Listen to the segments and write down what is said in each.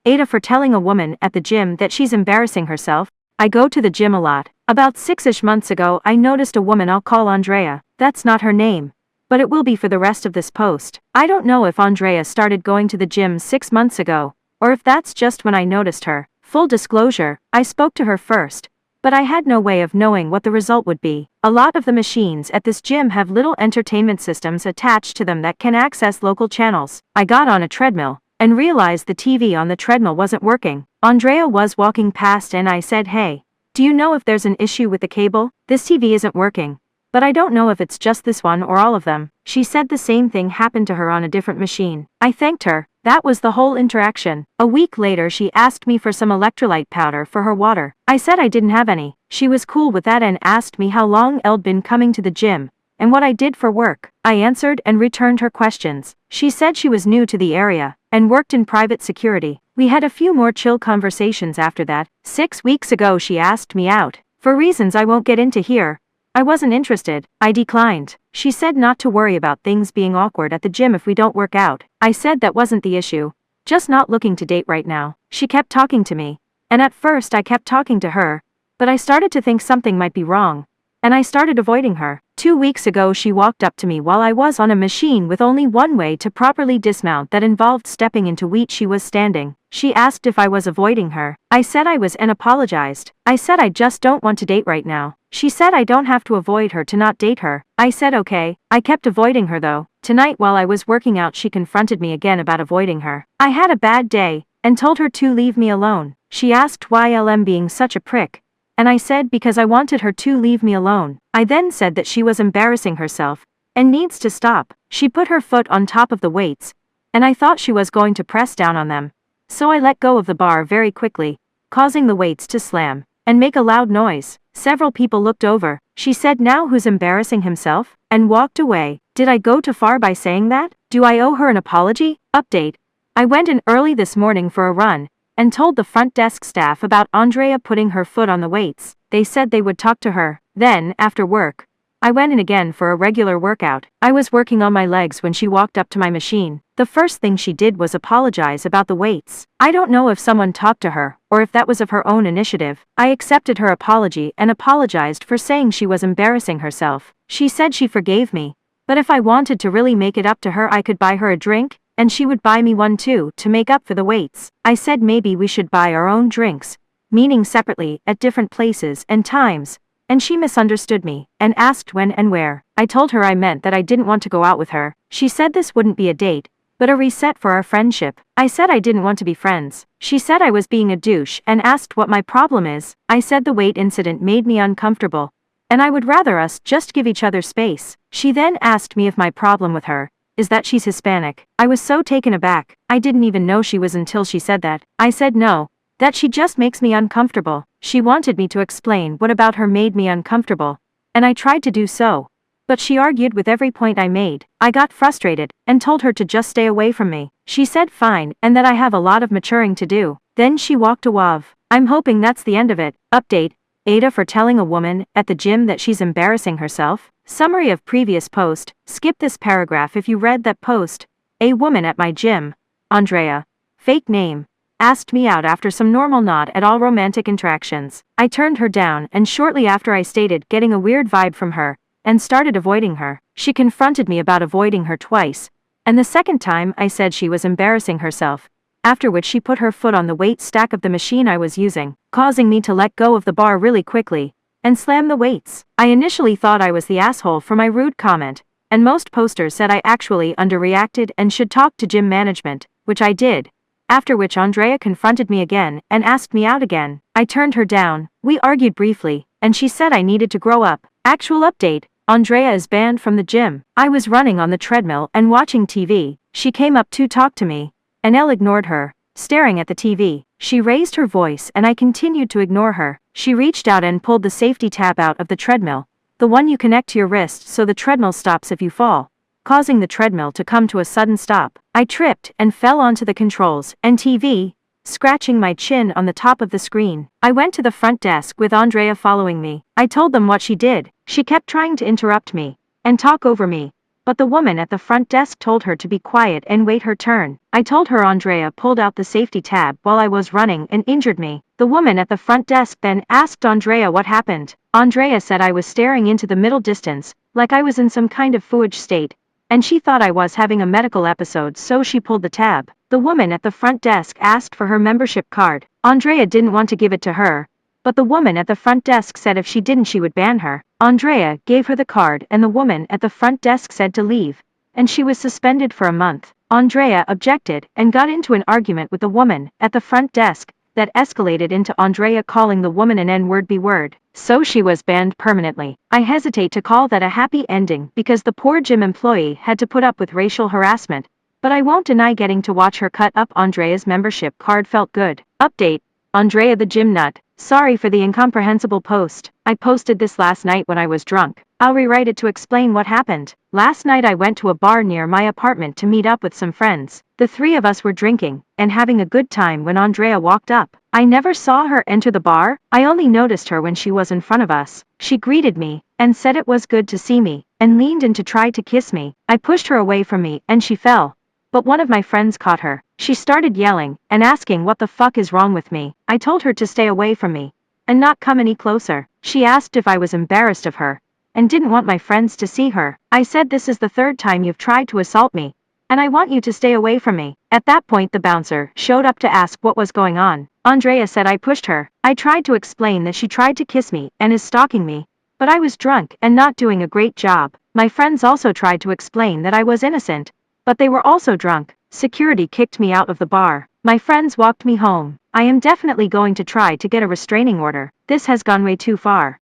Ada for telling a woman at the gym that she's embarrassing herself. I go to the gym a lot. About 6-ish months ago I noticed a woman I'll call Andrea. That's not her name, but it will be for the rest of this post. I don't know if Andrea started going to the gym 6 months ago, or if that's just when I noticed her. Full disclosure, I spoke to her first, but I had no way of knowing what the result would be. A lot of the machines at this gym have little entertainment systems attached to them that can access local channels. I got on a treadmill and realized the TV on the treadmill wasn't working. Andrea was walking past and I said, "Hey, do you know if there's an issue with the cable? This TV isn't working, but I don't know if it's just this one or all of them." She said the same thing happened to her on a different machine. I thanked her. That was the whole interaction. A week later she asked me for some electrolyte powder for her water. I said I didn't have any. She was cool with that and asked me how long I'd been coming to the gym and what I did for work. I answered and returned her questions. She said she was new to the area and worked in private security. We had a few more chill conversations after that. 6 weeks ago she asked me out. For reasons I won't get into here, I wasn't interested. I declined. She said not to worry about things being awkward at the gym if we don't work out. I said that wasn't the issue. Just not looking to date right now. She kept talking to me, and at first I kept talking to her, but I started to think something might be wrong, and I started avoiding her. 2 weeks ago she walked up to me while I was on a machine with only one way to properly dismount that involved stepping into wheat. She was standing. She asked if I was avoiding her. I said I was and apologized. I said I just don't want to date right now. She said I don't have to avoid her to not date her. I said okay. I kept avoiding her though. Tonight while I was working out she confronted me again about avoiding her. I had a bad day and told her to leave me alone. She asked why I'm being such a prick, and I said because I wanted her to leave me alone. I then said that she was embarrassing herself and needs to stop. She put her foot on top of the weights, and I thought she was going to press down on them. So I let go of the bar very quickly, causing the weights to slam and make a loud noise. Several people looked over. She said, "Now who's embarrassing himself?" and walked away. Did I go too far by saying that? Do I owe her an apology? Update. I went in early this morning for a run and told the front desk staff about Andrea putting her foot on the weights. They said they would talk to her. Then, after work, I went in again for a regular workout. I was working on my legs when she walked up to my machine. The first thing she did was apologize about the weights. I don't know if someone talked to her, or if that was of her own initiative. I accepted her apology and apologized for saying she was embarrassing herself. She said she forgave me, but if I wanted to really make it up to her I could buy her a drink, and she would buy me one too to make up for the weights. I said maybe we should buy our own drinks, meaning separately, at different places and times, and she misunderstood me and asked when and where. I told her I meant that I didn't want to go out with her. She said this wouldn't be a date, but a reset for our friendship. I said I didn't want to be friends. She said I was being a douche and asked what my problem is. I said the weight incident made me uncomfortable, and I would rather us just give each other space. She then asked me if my problem with her is that she's Hispanic. I was so taken aback. I didn't even know she was until she said that. I said no, that she just makes me uncomfortable. She wanted me to explain what about her made me uncomfortable, and I tried to do so, but she argued with every point I made. I got frustrated and told her to just stay away from me. She said fine and that I have a lot of maturing to do. Then she walked away. I'm hoping that's the end of it. Update. Ada for telling a woman at the gym that she's embarrassing herself. Summary of previous post. Skip this paragraph if you read that post. A woman at my gym, Andrea, fake name, asked me out after some normal not at all romantic interactions. I turned her down and shortly after I stated getting a weird vibe from her and started avoiding her. She confronted me about avoiding her twice, and the second time I said she was embarrassing herself, after which she put her foot on the weight stack of the machine I was using, causing me to let go of the bar really quickly and slam the weights. I initially thought I was the asshole for my rude comment, and most posters said I actually underreacted and should talk to gym management, which I did, after which Andrea confronted me again and asked me out again. I turned her down. We argued briefly, and she said I needed to grow up. Actual update. Andrea is banned from the gym. I was running on the treadmill and watching TV. She came up to talk to me, and Elle ignored her, staring at the TV. She raised her voice and I continued to ignore her. She reached out and pulled the safety tab out of the treadmill, the one you connect to your wrist so the treadmill stops if you fall, causing the treadmill to come to a sudden stop. I tripped and fell onto the controls and TV, scratching my chin on the top of the screen. I went to the front desk with Andrea following me. I told them what she did. She kept trying to interrupt me and talk over me, but the woman at the front desk told her to be quiet and wait her turn. I told her Andrea pulled out the safety tab while I was running and injured me. The woman at the front desk then asked Andrea what happened. Andrea said I was staring into the middle distance, like I was in some kind of fooge state, and she thought I was having a medical episode, so she pulled the tab. The woman at the front desk asked for her membership card. Andrea didn't want to give it to her, but the woman at the front desk said if she didn't she would ban her. Andrea gave her the card and the woman at the front desk said to leave, and she was suspended for a month. Andrea objected and got into an argument with the woman at the front desk that escalated into Andrea calling the woman an N-word B-word, so she was banned permanently. I hesitate to call that a happy ending because the poor gym employee had to put up with racial harassment, but I won't deny getting to watch her cut up Andrea's membership card felt good. Update: Andrea the gym nut. Sorry for the incomprehensible post. I posted this last night when I was drunk. I'll rewrite it to explain what happened. Last night I went to a bar near my apartment to meet up with some friends. The three of us were drinking and having a good time when Andrea walked up. I never saw her enter the bar. I only noticed her when she was in front of us. She greeted me and said it was good to see me and leaned in to try to kiss me. I pushed her away from me and she fell, but one of my friends caught her. She started yelling and asking what the fuck is wrong with me. I told her to stay away from me and not come any closer. She asked if I was embarrassed of her and didn't want my friends to see her. I said this is the third time you've tried to assault me, and I want you to stay away from me. At that point the bouncer showed up to ask what was going on. Andrea said I pushed her. I tried to explain that she tried to kiss me and is stalking me, but I was drunk and not doing a great job. My friends also tried to explain that I was innocent, but they were also drunk. Security kicked me out of the bar. My friends walked me home. I am definitely going to try to get a restraining order. This has gone way too far.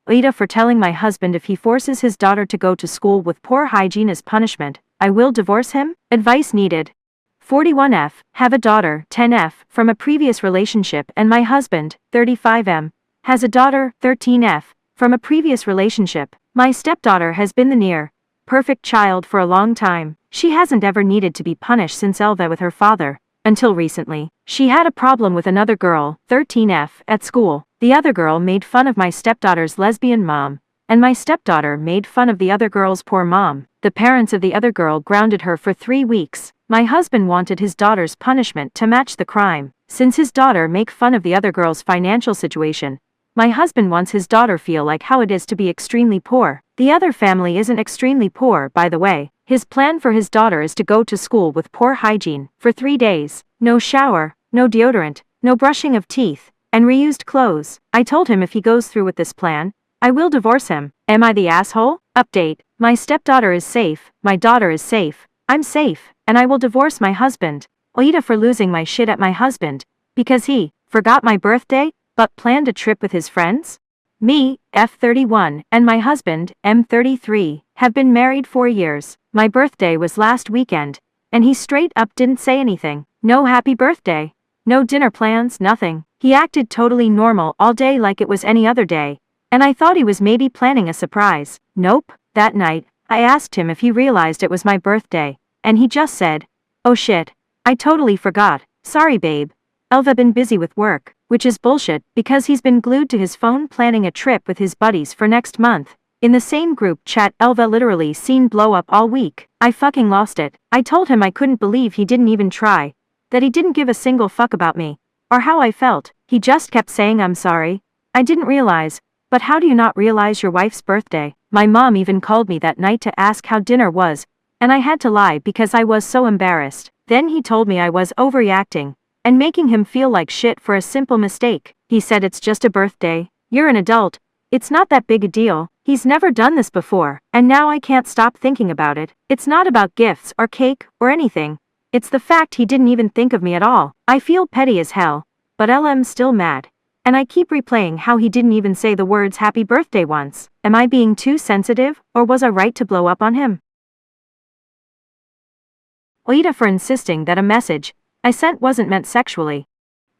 Aida for telling my husband if he forces his daughter to go to school with poor hygiene as punishment, I will divorce him? Advice needed. 41F, have a daughter, 10F, from a previous relationship, and my husband, 35M, has a daughter, 13F, from a previous relationship. My stepdaughter has been the near perfect child for a long time. She hasn't ever needed to be punished since Elva with her father, until recently. She had a problem with another girl, 13F, at school. The other girl made fun of my stepdaughter's lesbian mom, and my stepdaughter made fun of the other girl's poor mom. The parents of the other girl grounded her for 3 weeks. My husband wanted his daughter's punishment to match the crime. Since his daughter make fun of the other girl's financial situation, my husband wants his daughter feel like how it is to be extremely poor. The other family isn't extremely poor, by the way. His plan for his daughter is to go to school with poor hygiene for 3 days. No shower, no deodorant, no brushing of teeth, and reused clothes. I told him if he goes through with this plan, I will divorce him. Am I the asshole? Update: my stepdaughter is safe, my daughter is safe, I'm safe, and I will divorce my husband. Aida for losing my shit at my husband, because he forgot my birthday, but planned a trip with his friends? Me, F31, and my husband, M33, have been married 4 years. My birthday was last weekend, and he straight up didn't say anything. No happy birthday. No dinner plans, nothing. He acted totally normal all day like it was any other day, and I thought he was maybe planning a surprise. Nope. That night, I asked him if he realized it was my birthday, and he just said, "Oh shit. I totally forgot. Sorry babe. Elva been busy with work," which is bullshit because he's been glued to his phone planning a trip with his buddies for next month. In the same group chat Elva literally seen blow up all week. I fucking lost it. I told him I couldn't believe he didn't even try, that he didn't give a single fuck about me, or how I felt. He just kept saying I'm sorry. I didn't realize, but how do you not realize your wife's birthday? My mom even called me that night to ask how dinner was, and I had to lie because I was so embarrassed. Then he told me I was overreacting, and making him feel like shit for a simple mistake. He said it's just a birthday, you're an adult, it's not that big a deal. He's never done this before, and now I can't stop thinking about it. It's not about gifts or cake or anything. It's the fact he didn't even think of me at all. I feel petty as hell, but LM's still mad. And I keep replaying how he didn't even say the words happy birthday once. Am I being too sensitive, or was I right to blow up on him? Aida for insisting that a message I sent wasn't meant sexually.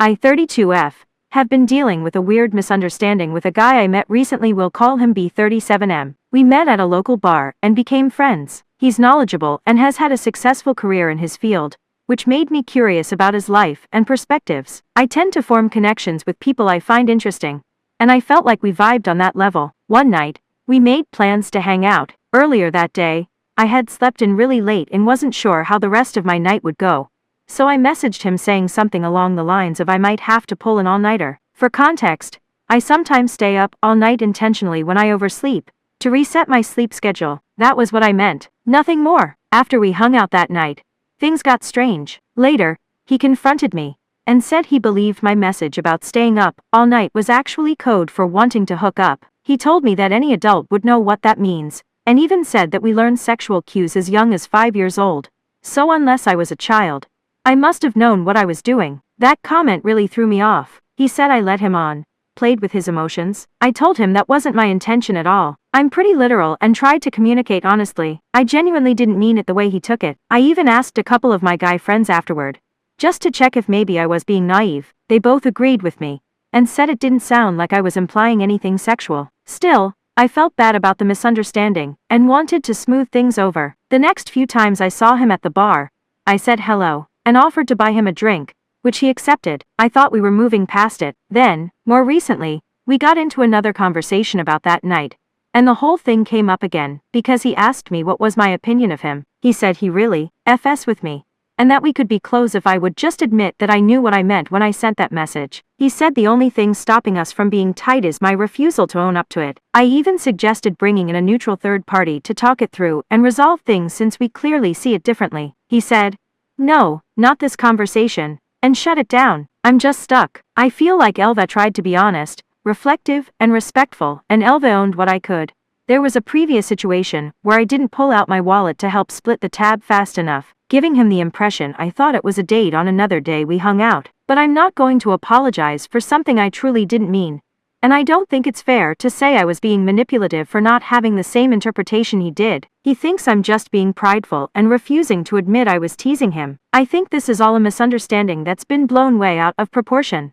I, 32F, have been dealing with a weird misunderstanding with a guy I met recently. We'll call him B37M. We met at a local bar and became friends. He's knowledgeable and has had a successful career in his field, which made me curious about his life and perspectives. I tend to form connections with people I find interesting, and I felt like we vibed on that level. One night, we made plans to hang out. Earlier that day, I had slept in really late and wasn't sure how the rest of my night would go. So I messaged him saying something along the lines of I might have to pull an all-nighter. For context, I sometimes stay up all night intentionally when I oversleep, to reset my sleep schedule. That was what I meant. Nothing more. After we hung out that night, things got strange. Later, he confronted me and said he believed my message about staying up all night was actually code for wanting to hook up. He told me that any adult would know what that means, and even said that we learn sexual cues as young as 5 years old. So unless I was a child, I must have known what I was doing. That comment really threw me off. He said I led him on, played with his emotions. I told him that wasn't my intention at all. I'm pretty literal and tried to communicate honestly. I genuinely didn't mean it the way he took it. I even asked a couple of my guy friends afterward, just to check if maybe I was being naive. They both agreed with me and said it didn't sound like I was implying anything sexual. Still, I felt bad about the misunderstanding and wanted to smooth things over. The next few times I saw him at the bar, I said hello and offered to buy him a drink, which he accepted. I thought we were moving past it. Then, more recently, we got into another conversation about that night, and the whole thing came up again because he asked me what was my opinion of him. He said he really FS with me, and that we could be close if I would just admit that I knew what I meant when I sent that message. He said the only thing stopping us from being tight is my refusal to own up to it. I even suggested bringing in a neutral third party to talk it through and resolve things since we clearly see it differently. He said, "No, not this conversation," and shut it down. I'm just stuck. I feel like Elva tried to be honest, reflective, and respectful, and Elva owned what I could. There was a previous situation where I didn't pull out my wallet to help split the tab fast enough, giving him the impression I thought it was a date on another day we hung out. But I'm not going to apologize for something I truly didn't mean. And I don't think it's fair to say I was being manipulative for not having the same interpretation he did. He thinks I'm just being prideful and refusing to admit I was teasing him. I think this is all a misunderstanding that's been blown way out of proportion.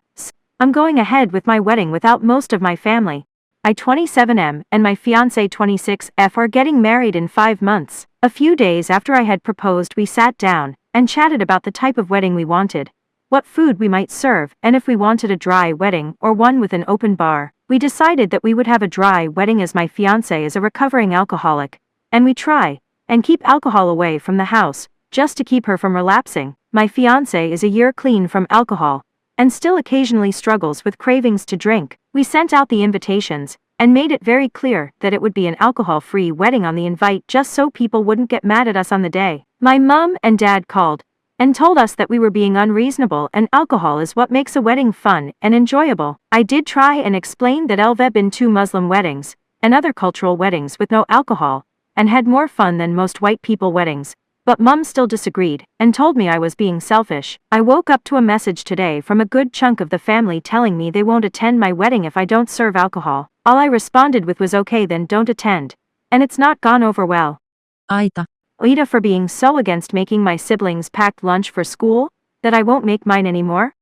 I'm going ahead with my wedding without most of my family. I 27M and my fiancé 26F are getting married in 5 months. A few days after I had proposed, we sat down and chatted about the type of wedding we wanted, what food we might serve, and if we wanted a dry wedding or one with an open bar. We decided that we would have a dry wedding as my fiancé is a recovering alcoholic, and we try and keep alcohol away from the house, just to keep her from relapsing. My fiancé is a year clean from alcohol, and still occasionally struggles with cravings to drink. We sent out the invitations, and made it very clear that it would be an alcohol-free wedding on the invite just so people wouldn't get mad at us on the day. My mom and dad called and told us that we were being unreasonable and alcohol is what makes a wedding fun and enjoyable. I did try and explain that Elva been to Muslim weddings and other cultural weddings with no alcohol and had more fun than most white people weddings, but mom still disagreed and told me I was being selfish. I woke up to a message today from a good chunk of the family telling me they won't attend my wedding if I don't serve alcohol. All I responded with was okay, then don't attend. And it's not gone over well. Aitäh for being so against making my siblings packed lunch for school that I won't make mine anymore.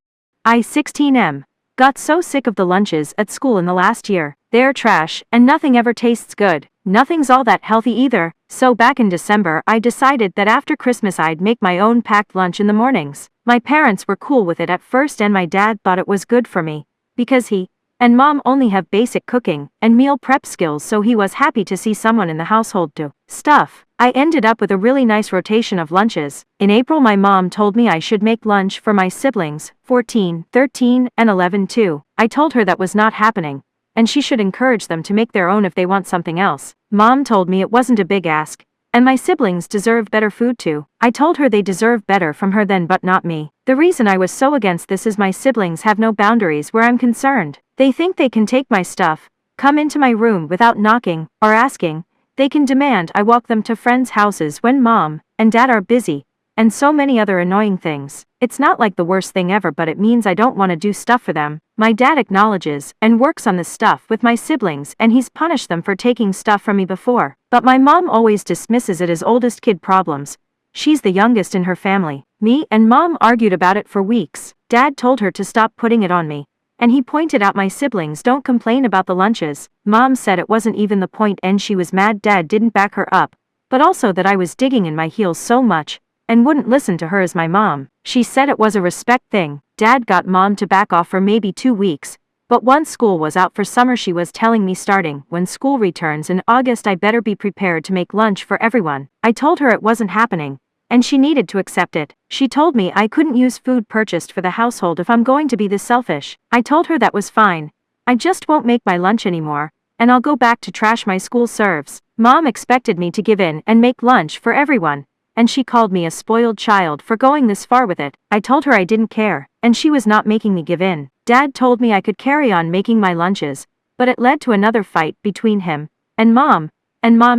I 16M got so sick of the lunches at school in the last year. They're trash and nothing ever tastes good. Nothing's all that healthy either. So back in December I decided that after Christmas I'd make my own packed lunch in the mornings. My parents were cool with it at first and my dad thought it was good for me because he and mom only have basic cooking and meal prep skills, so he was happy to see someone in the household do stuff. I ended up with a really nice rotation of lunches. In April my mom told me I should make lunch for my siblings, 14, 13, and 11 too. I told her that was not happening, and she should encourage them to make their own if they want something else. Mom told me it wasn't a big ask, and my siblings deserved better food too. I told her they deserve better from her then, but not me. The reason I was so against this is my siblings have no boundaries where I'm concerned. They think they can take my stuff, come into my room without knocking or asking. They can demand I walk them to friends' houses when mom and dad are busy, and so many other annoying things. It's not like the worst thing ever, but it means I don't want to do stuff for them. My dad acknowledges and works on this stuff with my siblings, and he's punished them for taking stuff from me before. But my mom always dismisses it as oldest kid problems. She's the youngest in her family. Me and mom argued about it for weeks. Dad told her to stop putting it on me, and he pointed out my siblings don't complain about the lunches. Mom said it wasn't even the point and she was mad Dad didn't back her up, but also that I was digging in my heels so much and wouldn't listen to her as my mom. She said it was a respect thing. Dad got mom to back off for maybe 2 weeks, But once school was out for summer, she was telling me starting when school returns in August I better be prepared to make lunch for everyone. I told her it wasn't happening, and she needed to accept it. She told me I couldn't use food purchased for the household if I'm going to be this selfish. I told her that was fine. I just won't make my lunch anymore, and I'll go back to trash my school serves. Mom expected me to give in and make lunch for everyone, and she called me a spoiled child for going this far with it. I told her I didn't care, and she was not making me give in. Dad told me I could carry on making my lunches, but it led to another fight between him and Mom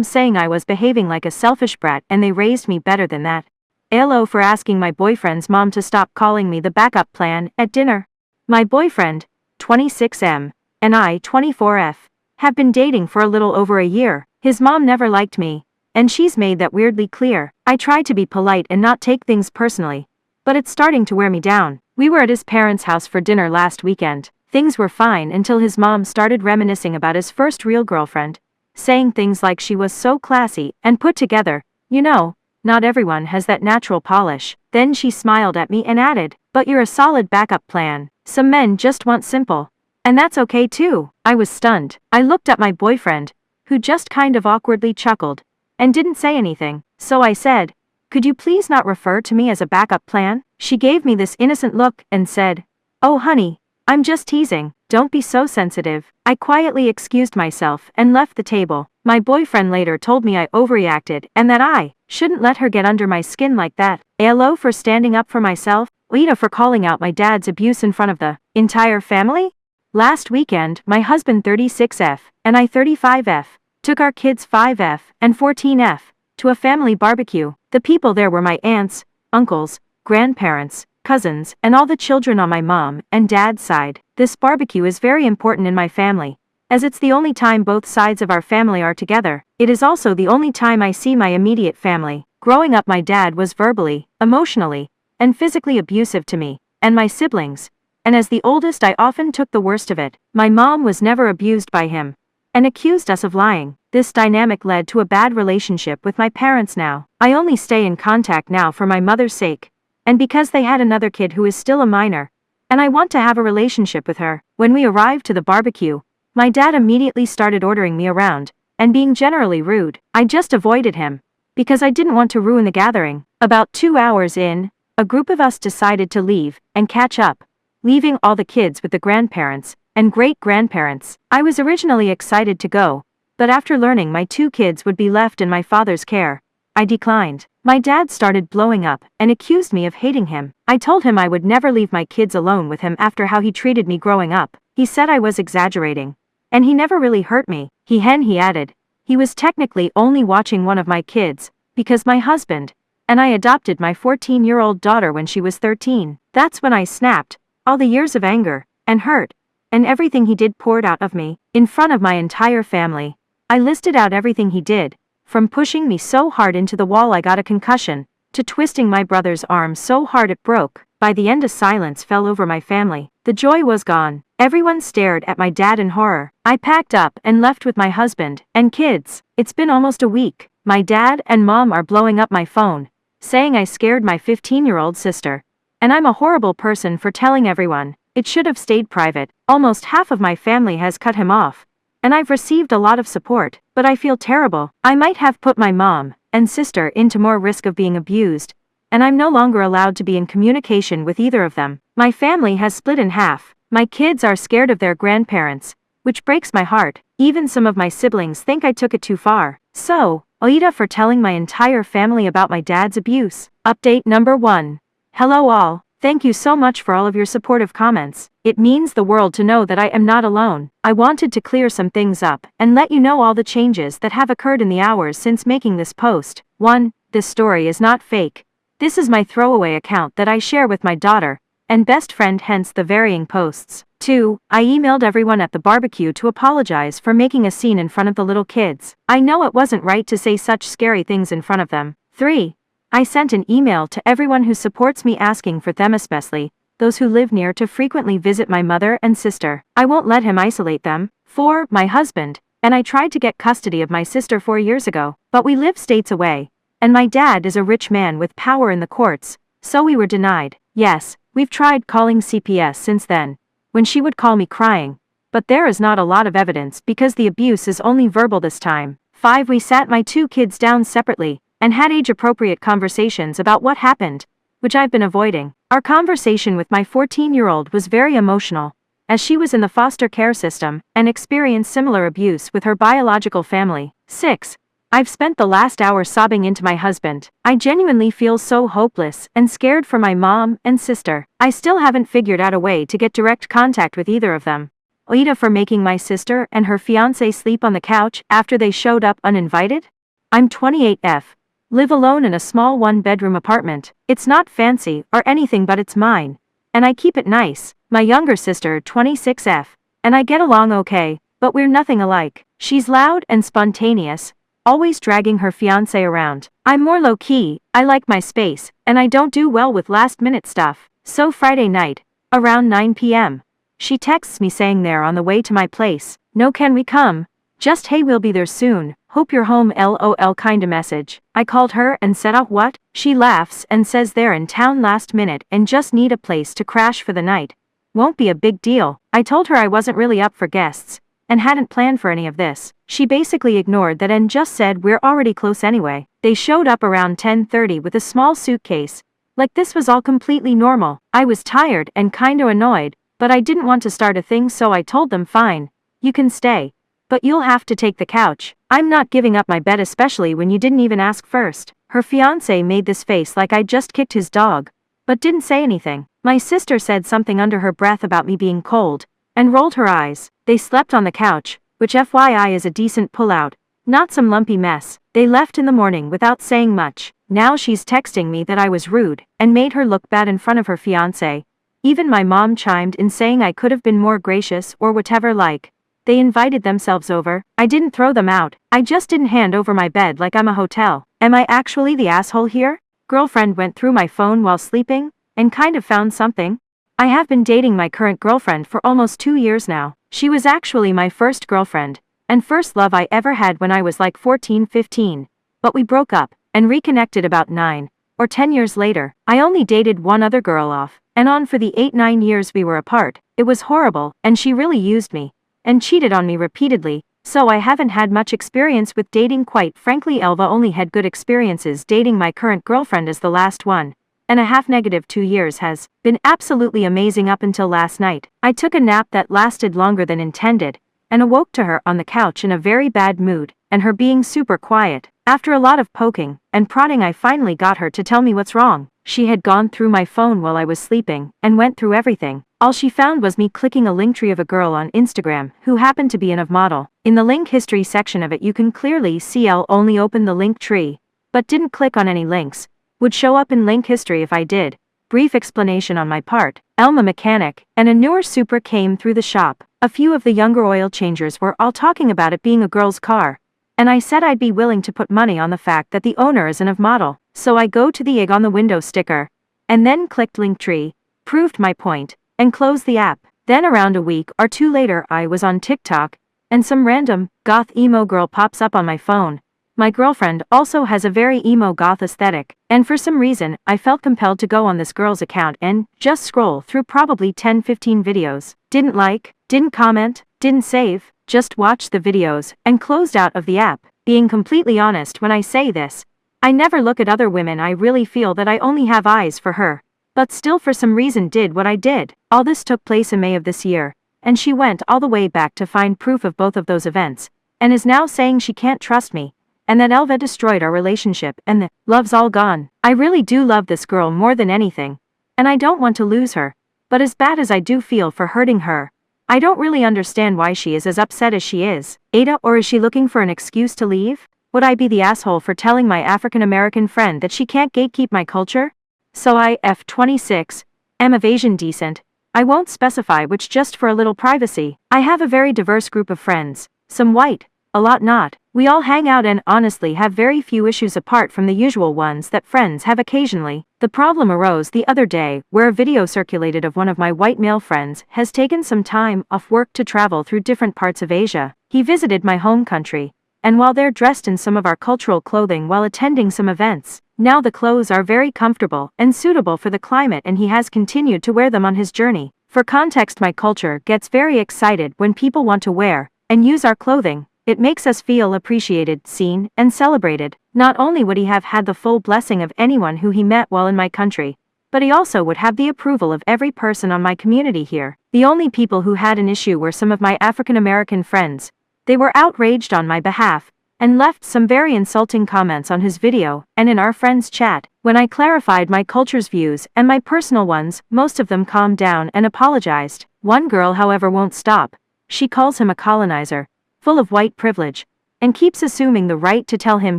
saying I was behaving like a selfish brat and they raised me better than that. LO for asking my boyfriend's mom to stop calling me the backup plan at dinner. My boyfriend, 26M, and I, 24F, have been dating for a little over a year. His mom never liked me, and she's made that weirdly clear. I try to be polite and not take things personally, but it's starting to wear me down. We were at his parents' house for dinner last weekend. Things were fine until his mom started reminiscing about his first real girlfriend, saying things like she was so classy and put together. You know, not everyone has that natural polish. Then she smiled at me and added, "But you're a solid backup plan. Some men just want simple. And that's okay too." I was stunned. I looked at my boyfriend, who just kind of awkwardly chuckled, and didn't say anything. So I said, "Could you please not refer to me as a backup plan?" She gave me this innocent look and said, "Oh honey, I'm just teasing, don't be so sensitive." I quietly excused myself and left the table. My boyfriend later told me I overreacted and that I shouldn't let her get under my skin like that. ALO for standing up for myself, Lita for calling out my dad's abuse in front of the entire family. Last weekend, my husband 36F and I 35F took our kids 5F and 14F to a family barbecue. The people there were my aunts, uncles, grandparents, cousins, and all the children on my mom and dad's side. This barbecue is very important in my family, as it's the only time both sides of our family are together. It is also the only time I see my immediate family. Growing up, my dad was verbally, emotionally, and physically abusive to me and my siblings, and as the oldest I often took the worst of it. My mom was never abused by him, and accused us of lying. This dynamic led to a bad relationship with my parents now. I only stay in contact now for my mother's sake, and because they had another kid who is still a minor, and I want to have a relationship with her. When we arrived to the barbecue, my dad immediately started ordering me around, and being generally rude. I just avoided him, because I didn't want to ruin the gathering. About 2 hours in, a group of us decided to leave and catch up, leaving all the kids with the grandparents and great-grandparents. I was originally excited to go, but after learning my 2 kids would be left in my father's care, I declined. My dad started blowing up and accused me of hating him. I told him I would never leave my kids alone with him after how he treated me growing up. He said I was exaggerating, and he never really hurt me. He added, he was technically only watching one of my kids, because my husband and I adopted my 14-year-old daughter when she was 13. That's when I snapped. All the years of anger and hurt and everything he did poured out of me in front of my entire family. I listed out everything he did, from pushing me so hard into the wall I got a concussion, to twisting my brother's arm so hard it broke. By the end, a silence fell over my family. The joy was gone. Everyone stared at my dad in horror. I packed up and left with my husband and kids. It's been almost a week. My dad and mom are blowing up my phone, saying I scared my 15-year-old sister, and I'm a horrible person for telling everyone. It should have stayed private. Almost half of my family has cut him off, and I've received a lot of support, but I feel terrible. I might have put my mom and sister into more risk of being abused, and I'm no longer allowed to be in communication with either of them. My family has split in half. My kids are scared of their grandparents, which breaks my heart. Even some of my siblings think I took it too far. So, Aida for telling my entire family about my dad's abuse. Update number 1. Hello all. Thank you so much for all of your supportive comments. It means the world to know that I am not alone. I wanted to clear some things up and let you know all the changes that have occurred in the hours since making this post. 1. This story is not fake. This is my throwaway account that I share with my daughter and best friend, hence the varying posts. 2. I emailed everyone at the barbecue to apologize for making a scene in front of the little kids. I know it wasn't right to say such scary things in front of them. 3. I sent an email to everyone who supports me asking for them, especially those who live near, to frequently visit my mother and sister. I won't let him isolate them. 4. My husband and I tried to get custody of my sister 4 years ago, but we live states away, and my dad is a rich man with power in the courts, so we were denied. Yes, we've tried calling CPS since then, when she would call me crying. But there is not a lot of evidence because the abuse is only verbal this time. 5. We sat my 2 kids down separately and had age-appropriate conversations about what happened, which I've been avoiding. Our conversation with my 14-year-old was very emotional, as she was in the foster care system and experienced similar abuse with her biological family. 6. I've spent the last hour sobbing into my husband. I genuinely feel so hopeless and scared for my mom and sister. I still haven't figured out a way to get direct contact with either of them. Aita for making my sister and her fiancé sleep on the couch after they showed up uninvited? I'm 28F. Live alone in a small 1-bedroom apartment. It's not fancy or anything, but it's mine. And I keep it nice. My younger sister 26F. And I get along okay, but we're nothing alike. She's loud and spontaneous, always dragging her fiancé around. I'm more low-key, I like my space, and I don't do well with last-minute stuff. So Friday night, around 9 p.m. she texts me saying they're on the way to my place. No, can we come? Just hey, we'll be there soon, hope you're home lol kinda message. I called her and said what? She laughs and says they're in town last minute and just need a place to crash for the night. Won't be a big deal. I told her I wasn't really up for guests and hadn't planned for any of this. She basically ignored that and just said we're already close anyway. They showed up around 10:30 with a small suitcase. Like this was all completely normal. I was tired and kinda annoyed, but I didn't want to start a thing, so I told them fine, you can stay, but you'll have to take the couch. I'm not giving up my bed, especially when you didn't even ask first. Her fiancé made this face like I just kicked his dog, but didn't say anything. My sister said something under her breath about me being cold, and rolled her eyes. They slept on the couch, which FYI is a decent pullout, not some lumpy mess. They left in the morning without saying much. Now she's texting me that I was rude and made her look bad in front of her fiancé. Even my mom chimed in saying I could have been more gracious or whatever. Like, they invited themselves over. I didn't throw them out. I just didn't hand over my bed like I'm a hotel. Am I actually the asshole here? Girlfriend went through my phone while sleeping and kind of found something. I have been dating my current girlfriend for almost 2 years now. She was actually my first girlfriend and first love I ever had when I was like 14-15. But we broke up and reconnected about 9 or 10 years later. I only dated one other girl off and on for the 8-9 years we were apart. It was horrible, and she really used me and cheated on me repeatedly, so I haven't had much experience with dating. Quite frankly, Elva only had good experiences dating my current girlfriend as the last one. And a half. Negative 2 years has been absolutely amazing up until last night. I took a nap that lasted longer than intended and awoke to her on the couch in a very bad mood and her being super quiet. After a lot of poking and prodding, I finally got her to tell me what's wrong. She had gone through my phone while I was sleeping and went through everything. All she found was me clicking a link tree of a girl on Instagram who happened to be an of model. In the link history section of it you can clearly see L only opened the link tree, but didn't click on any links. Would show up in link history if I did. Brief explanation on my part. Elma mechanic and a newer Supra came through the shop. A few of the younger oil changers were all talking about it being a girl's car, and I said I'd be willing to put money on the fact that the owner is an of model. So I go to the egg on the window sticker, and then clicked Linktree, proved my point, and closed the app. Then around a week or 2 later I was on TikTok, and some random, goth emo girl pops up on my phone. My girlfriend also has a very emo goth aesthetic, and for some reason I felt compelled to go on this girl's account and just scroll through probably 10-15 videos. Didn't like, didn't comment, didn't save, just watched the videos and closed out of the app. Being completely honest when I say this, I never look at other women. I really feel that I only have eyes for her, but still for some reason did what I did. All this took place in May of this year, and she went all the way back to find proof of both of those events, and is now saying she can't trust me, and that Elva destroyed our relationship and the love's all gone. I really do love this girl more than anything, and I don't want to lose her, but as bad as I do feel for hurting her, I don't really understand why she is as upset as she is. Ada, or is she looking for an excuse to leave? Would I be the asshole for telling my African American friend that she can't gatekeep my culture? So I, F26, am of Asian descent. I won't specify which, just for a little privacy. I have a very diverse group of friends, some white, a lot not. We all hang out and honestly have very few issues apart from the usual ones that friends have occasionally. The problem arose the other day where a video circulated of one of my white male friends has taken some time off work to travel through different parts of Asia. He visited my home country, and while they're dressed in some of our cultural clothing while attending some events, now the clothes are very comfortable and suitable for the climate, and he has continued to wear them on his journey. For context, my culture gets very excited when people want to wear and use our clothing. It makes us feel appreciated, seen, and celebrated. Not only would he have had the full blessing of anyone who he met while in my country, but he also would have the approval of every person on my community here. The only people who had an issue were some of my African American friends. They were outraged on my behalf, and left some very insulting comments on his video and in our friends' chat. When I clarified my culture's views and my personal ones, most of them calmed down and apologized. One girl, however, won't stop. She calls him a colonizer, full of white privilege, and keeps assuming the right to tell him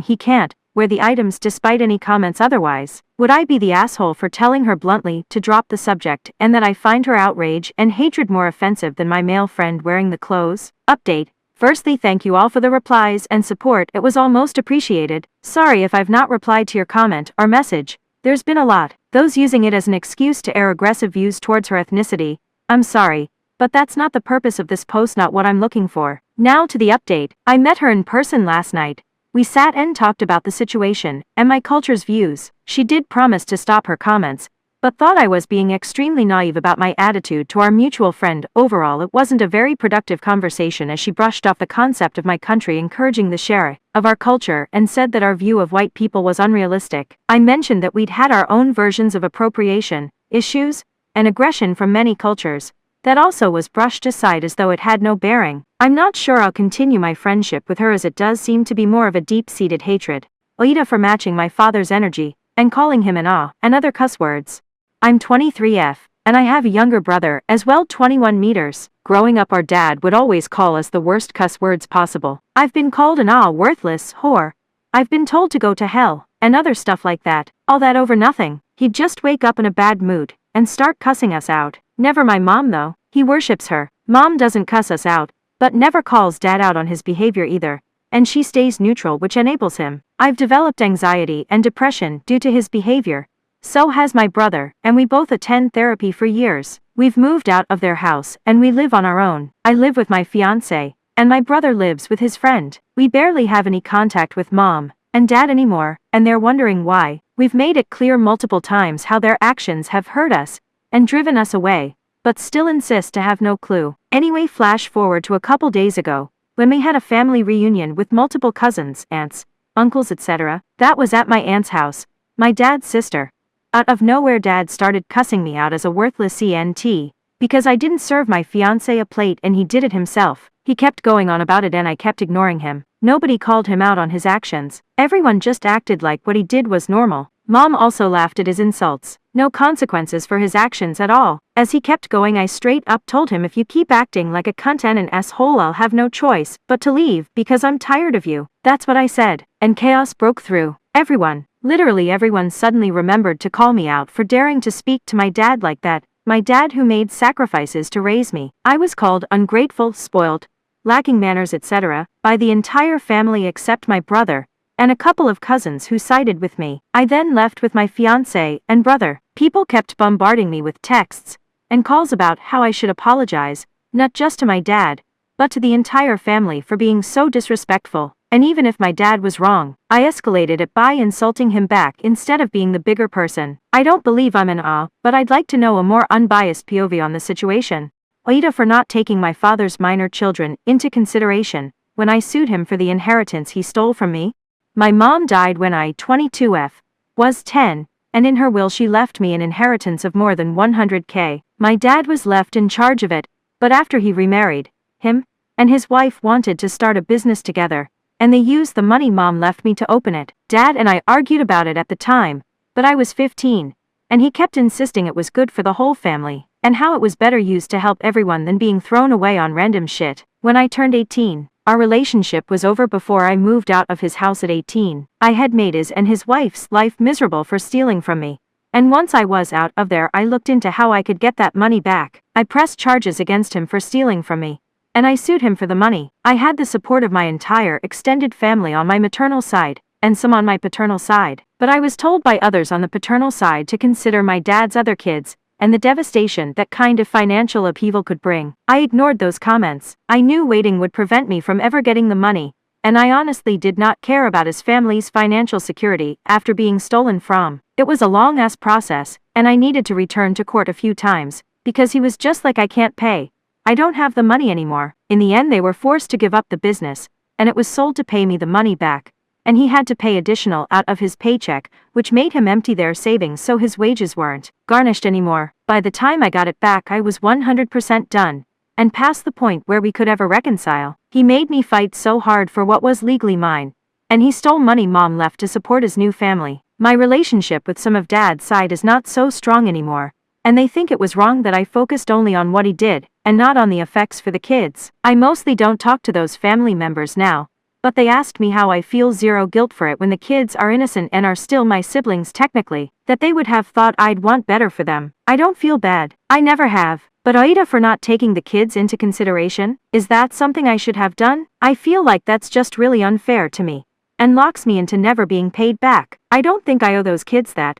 he can't wear the items despite any comments otherwise. Would I be the asshole for telling her bluntly to drop the subject and that I find her outrage and hatred more offensive than my male friend wearing the clothes? Update. Firstly, thank you all for the replies and support. It was all most appreciated. Sorry if I've not replied to your comment or message. There's been a lot. Those using it as an excuse to air aggressive views towards her ethnicity. I'm sorry, but that's not the purpose of this post, not what I'm looking for. Now to the update. I met her in person last night. We sat and talked about the situation and my culture's views. She did promise to stop her comments, but thought I was being extremely naive about my attitude to our mutual friend. Overall, it wasn't a very productive conversation as she brushed off the concept of my country encouraging the share of our culture and said that our view of white people was unrealistic. I mentioned that we'd had our own versions of appropriation, issues, and aggression from many cultures. That also was brushed aside as though it had no bearing. I'm not sure I'll continue my friendship with her as it does seem to be more of a deep-seated hatred. Aita for matching my father's energy and calling him an and other cuss words. I'm 23F, and I have a younger brother as well, 21 meters. Growing up, our dad would always call us the worst cuss words possible. I've been called an worthless whore. I've been told to go to hell, and other stuff like that. All that over nothing. He'd just wake up in a bad mood and start cussing us out. Never my mom though. He worships her. Mom doesn't cuss us out, but never calls dad out on his behavior either, and she stays neutral, which enables him. I've developed anxiety and depression due to his behavior. So has my brother, and we both attend therapy for years. We've moved out of their house and we live on our own. I live with my fiancé, and my brother lives with his friend. We barely have any contact with mom and dad anymore, and they're wondering why. We've made it clear multiple times how their actions have hurt us and driven us away, but still insist to have no clue. Anyway, flash forward to a couple days ago, when we had a family reunion with multiple cousins, aunts, uncles, etc. That was at my aunt's house, my dad's sister. Out of nowhere, dad started cussing me out as a worthless ENT, because I didn't serve my fiancé a plate and he did it himself. He kept going on about it and I kept ignoring him. Nobody called him out on his actions. Everyone just acted like what he did was normal. Mom also laughed at his insults. No consequences for his actions at all. As he kept going, I straight up told him, if you keep acting like a cunt and an asshole, I'll have no choice but to leave because I'm tired of you. That's what I said. And chaos broke through. Everyone, literally everyone, suddenly remembered to call me out for daring to speak to my dad like that. My dad who made sacrifices to raise me. I was called ungrateful, spoiled, lacking manners, etc. by the entire family except my brother and a couple of cousins who sided with me. I then left with my fiancé and brother. People kept bombarding me with texts and calls about how I should apologize, not just to my dad, but to the entire family for being so disrespectful. And even if my dad was wrong, I escalated it by insulting him back instead of being the bigger person. I don't believe I'm an but I'd like to know a more unbiased POV on the situation. Aita for not taking my father's minor children into consideration when I sued him for the inheritance he stole from me. My mom died when I, 22F, was 10, and in her will she left me an inheritance of more than 100K. My dad was left in charge of it, but after he remarried, him and his wife wanted to start a business together, and they used the money mom left me to open it. Dad and I argued about it at the time, but I was 15, and he kept insisting it was good for the whole family, and how it was better used to help everyone than being thrown away on random shit. When I turned 18, our relationship was over. Before I moved out of his house at 18, I had made his and his wife's life miserable for stealing from me. And once I was out of there, I looked into how I could get that money back. I pressed charges against him for stealing from me, and I sued him for the money. I had the support of my entire extended family on my maternal side, and some on my paternal side, but I was told by others on the paternal side to consider my dad's other kids, and the devastation that kind of financial upheaval could bring. I ignored those comments. I knew waiting would prevent me from ever getting the money, and I honestly did not care about his family's financial security after being stolen from. It was a long-ass process, and I needed to return to court a few times, because he was just like I can't pay. I don't have the money anymore. In the end they were forced to give up the business, and it was sold to pay me the money back. And he had to pay additional out of his paycheck, which made him empty their savings so his wages weren't garnished anymore. By the time I got it back I was 100% done, and past the point where we could ever reconcile. He made me fight so hard for what was legally mine. And he stole money Mom left to support his new family. My relationship with some of Dad's side is not so strong anymore, and they think it was wrong that I focused only on what he did, and not on the effects for the kids. I mostly don't talk to those family members now, but they asked me how I feel. Zero guilt for it when the kids are innocent and are still my siblings technically, that they would have thought I'd want better for them. I don't feel bad. I never have. But Aita for not taking the kids into consideration, is that something I should have done? I feel like that's just really unfair to me, and locks me into never being paid back. I don't think I owe those kids that.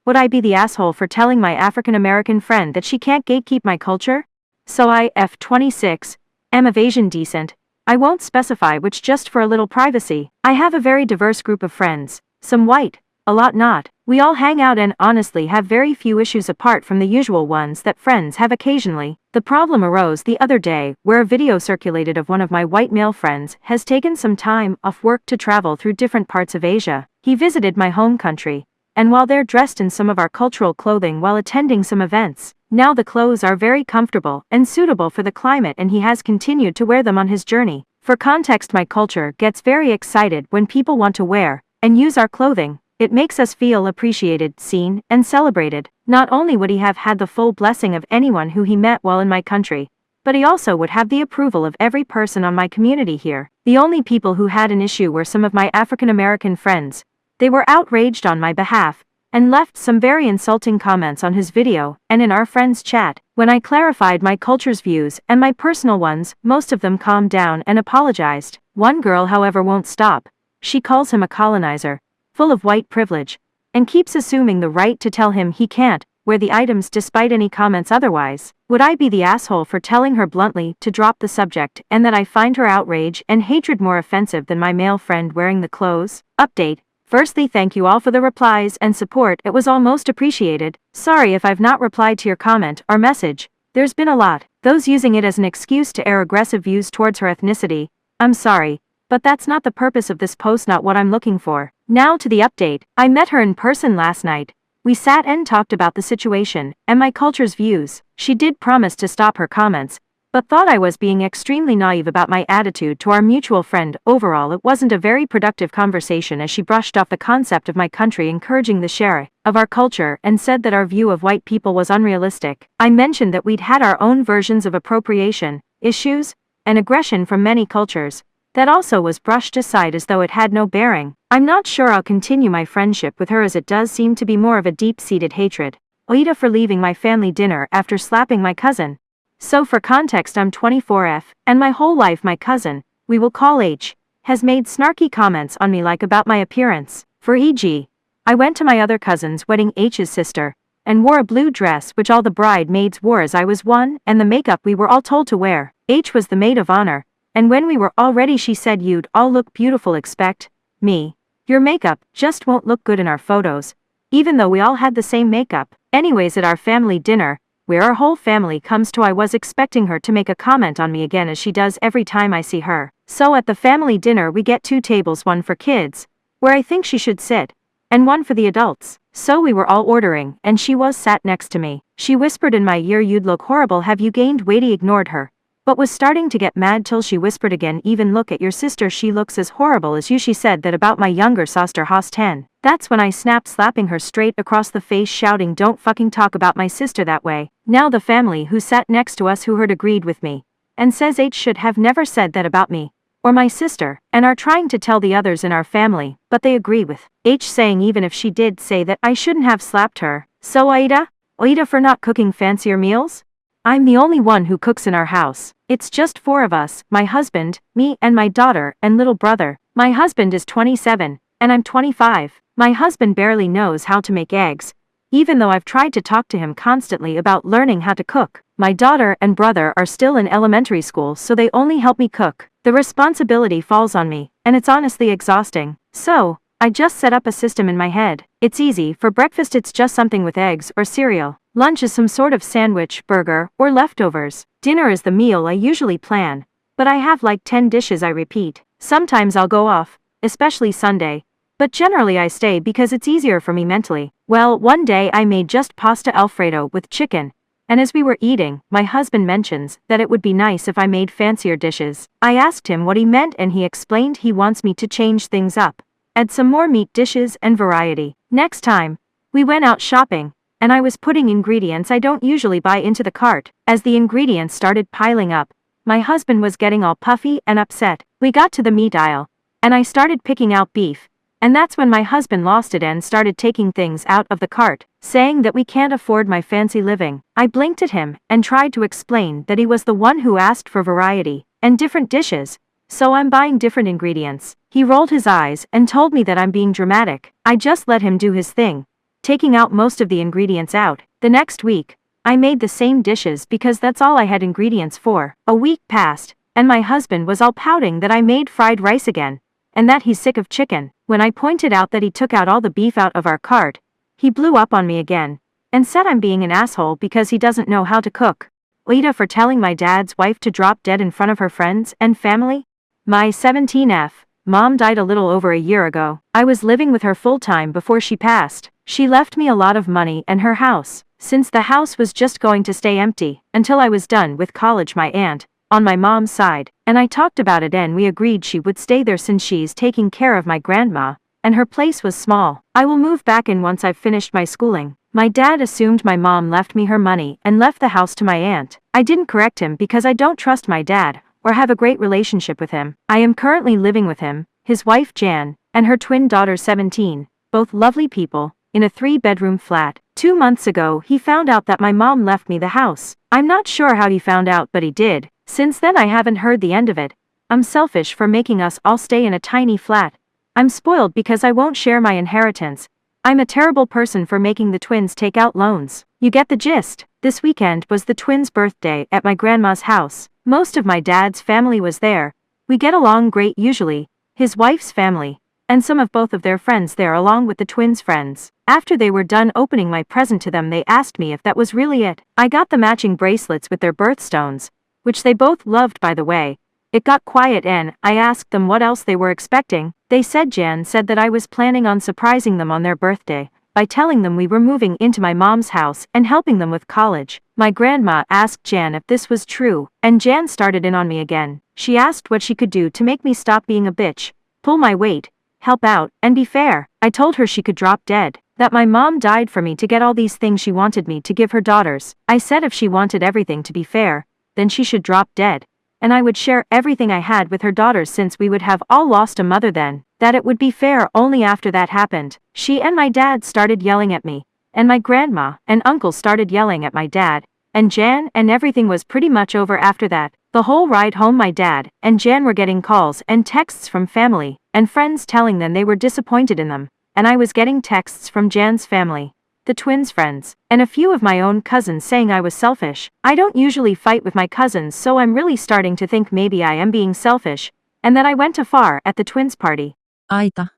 Would I be the asshole for telling my African American friend that she can't gatekeep my culture? So I, F26, am of Asian descent. I won't specify which, just for a little privacy. I have a very diverse group of friends, some white, a lot not. We all hang out and honestly have very few issues apart from the usual ones that friends have occasionally. The problem arose the other day where a video circulated of one of my white male friends has taken some time off work to travel through different parts of Asia. He visited my home country, and while they're dressed in some of our cultural clothing while attending some events, now the clothes are very comfortable and suitable for the climate, and he has continued to wear them on his journey. For context, my culture gets very excited when people want to wear and use our clothing. It makes us feel appreciated, seen, and celebrated. Not only would he have had the full blessing of anyone who he met while in my country, but he also would have the approval of every person on my community here. The only people who had an issue were some of my African American friends. They were outraged on my behalf, and left some very insulting comments on his video and in our friends' chat. When I clarified my culture's views and my personal ones, most of them calmed down and apologized. One girl, however, won't stop. She calls him a colonizer, full of white privilege, and keeps assuming the right to tell him he can't wear the items despite any comments otherwise. Would I be the asshole for telling her bluntly to drop the subject, and that I find her outrage and hatred more offensive than my male friend wearing the clothes? Update. Firstly, thank you all for the replies and support. It was all most appreciated. Sorry if I've not replied to your comment or message. There's been a lot. Those using it as an excuse to air aggressive views towards her ethnicity. I'm sorry, but that's not the purpose of this post, not what I'm looking for. Now to the update. I met her in person last night. We sat and talked about the situation and my culture's views. She did promise to stop her comments, but thought I was being extremely naive about my attitude to our mutual friend. Overall, it wasn't a very productive conversation, as she brushed off the concept of my country encouraging the share of our culture and said that our view of white people was unrealistic. I mentioned that we'd had our own versions of appropriation, issues, and aggression from many cultures. That also was brushed aside as though it had no bearing. I'm not sure I'll continue my friendship with her, as it does seem to be more of a deep-seated hatred. Aita for leaving my family dinner after slapping my cousin. So for context, I'm 24F, and my whole life my cousin, we will call H, has made snarky comments on me, like about my appearance. For e.g., I went to my other cousin's wedding, H's sister, and wore a blue dress which all the bridesmaids wore as I was one, and the makeup we were all told to wear. H was the maid of honor, and when we were all ready she said, "You'd all look beautiful except me. Your makeup just won't look good in our photos," even though we all had the same makeup. Anyways, at our family dinner, where our whole family comes to, I was expecting her to make a comment on me again, as she does every time I see her. So at the family dinner we get 2 tables, one for kids, where I think she should sit, and one for the adults. So we were all ordering, and she was sat next to me. She whispered in my ear, "You'd look horrible, have you gained weight?" I ignored her, but was starting to get mad till she whispered again, "Even look at your sister, she looks as horrible as you." She said that about my younger sister Host 10. That's when I snapped, slapping her straight across the face, shouting, "Don't fucking talk about my sister that way." Now the family who sat next to us who heard agreed with me, and says H should have never said that about me or my sister, and are trying to tell the others in our family, but they agree with H, saying even if she did say that, I shouldn't have slapped her. So Aita for not cooking fancier meals? I'm the only one who cooks in our house. It's just 4 of us, my husband, me, and my daughter and little brother. My husband is 27, and I'm 25. My husband barely knows how to make eggs, even though I've tried to talk to him constantly about learning how to cook. My daughter and brother are still in elementary school, so they only help me cook. The responsibility falls on me, and it's honestly exhausting. So I just set up a system in my head. It's easy. For breakfast it's just something with eggs or cereal. Lunch is some sort of sandwich, burger, or leftovers. Dinner is the meal I usually plan. But I have like 10 dishes I repeat. Sometimes I'll go off, especially Sunday. But generally I stay because it's easier for me mentally. Well, one day I made just pasta Alfredo with chicken. And as we were eating, my husband mentions that it would be nice if I made fancier dishes. I asked him what he meant and he explained he wants me to change things up. Add some more meat dishes and variety. Next time, we went out shopping, and I was putting ingredients I don't usually buy into the cart. As the ingredients started piling up, my husband was getting all puffy and upset. We got to the meat aisle, and I started picking out beef. And that's when my husband lost it and started taking things out of the cart, saying that we can't afford my fancy living. I blinked at him and tried to explain that he was the one who asked for variety and different dishes, so I'm buying different ingredients. He rolled his eyes and told me that I'm being dramatic. I just let him do his thing, taking out most of the ingredients out. The next week, I made the same dishes because that's all I had ingredients for. A week passed, and my husband was all pouting that I made fried rice again, and that he's sick of chicken. When I pointed out that he took out all the beef out of our cart, he blew up on me again, and said I'm being an asshole because he doesn't know how to cook. Aitah for telling my dad's wife to drop dead in front of her friends and family. My 17F. Mom died a little over a year ago. I was living with her full-time before she passed. She left me a lot of money and her house, since the house was just going to stay empty until I was done with college. My aunt, on my mom's side, and I talked about it and we agreed she would stay there since she's taking care of my grandma, and her place was small. I will move back in once I've finished my schooling. My dad assumed my mom left me her money and left the house to my aunt. I didn't correct him because I don't trust my dad or have a great relationship with him. I am currently living with him, his wife Jan, and her twin daughter 17, both lovely people, in a 3-bedroom flat. 2 months ago he found out that my mom left me the house. I'm not sure how he found out, but he did. Since then I haven't heard the end of it. I'm selfish for making us all stay in a tiny flat. I'm spoiled because I won't share my inheritance. I'm a terrible person for making the twins take out loans. You get the gist. This weekend was the twins' birthday at my grandma's house. Most of my dad's family was there. We get along great usually, his wife's family, and some of both of their friends there along with the twins' friends. After they were done opening my present to them, they asked me if that was really it. I got the matching bracelets with their birthstones, which they both loved by the way. It got quiet and I asked them what else they were expecting. They said Jan said that I was planning on surprising them on their birthday by telling them we were moving into my mom's house and helping them with college. My grandma asked Jan if this was true, and Jan started in on me again. She asked what she could do to make me stop being a bitch, pull my weight, help out, and be fair. I told her she could drop dead, that my mom died for me to get all these things she wanted me to give her daughters. I said if she wanted everything to be fair, then she should drop dead, and I would share everything I had with her daughters since we would have all lost a mother then, that it would be fair only after that happened. She and my dad started yelling at me, and my grandma and uncle started yelling at my dad, and Jan, and everything was pretty much over after that. The whole ride home my dad and Jan were getting calls and texts from family and friends telling them they were disappointed in them, and I was getting texts from Jan's family, the twins' friends, and a few of my own cousins saying I was selfish. I don't usually fight with my cousins, so I'm really starting to think maybe I am being selfish, and that I went too far at the twins' party. Aitah.